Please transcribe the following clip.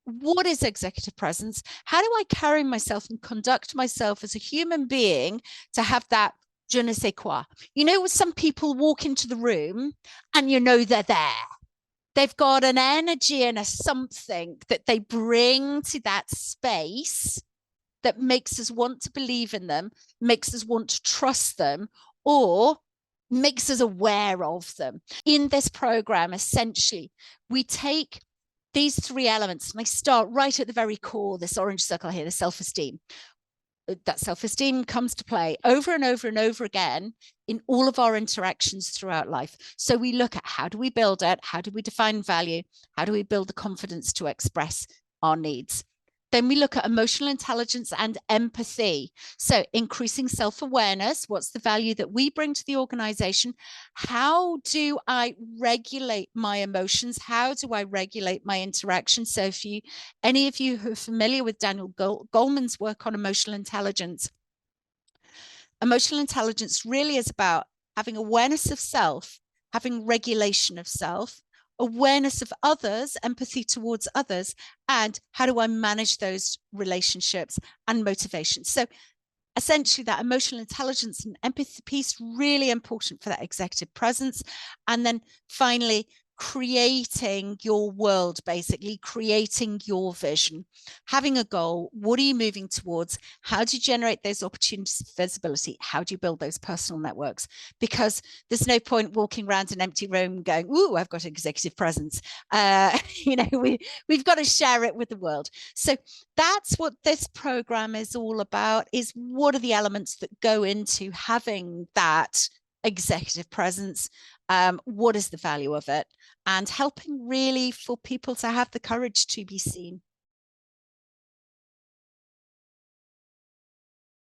what is executive presence? How do I carry myself and conduct myself as a human being to have that je ne sais quoi? You know, some people walk into the room and you know they're there. They've got an energy and a something that they bring to that space that makes us want to believe in them, makes us want to trust them, or makes us aware of them. In this program, essentially, we take these three elements and they start right at the very core, this orange circle here, the self-esteem. That self-esteem comes to play over and over and over again in all of our interactions throughout life. So we look at how do we build it? How do we define value? How do we build the confidence to express our needs? Then we look at emotional intelligence and empathy. So increasing self-awareness, what's the value that we bring to the organization? How do I regulate my emotions? How do I regulate my interaction? So if any of you who are familiar with Daniel Goleman's work on emotional intelligence really is about having awareness of self, having regulation of self, awareness of others, empathy towards others, and how do I manage those relationships and motivation. So essentially that emotional intelligence and empathy piece really important for that executive presence. And then finally, creating your world, basically creating your vision, having a goal. What are you moving towards? How do you generate those opportunities of visibility? How do you build those personal networks? Because there's no point walking around an empty room going, ooh, I've got executive presence. We've got to share it with the world. So that's what this program is all about, is what are the elements that go into having that executive presence, what is the value of it, and helping really for people to have the courage to be seen.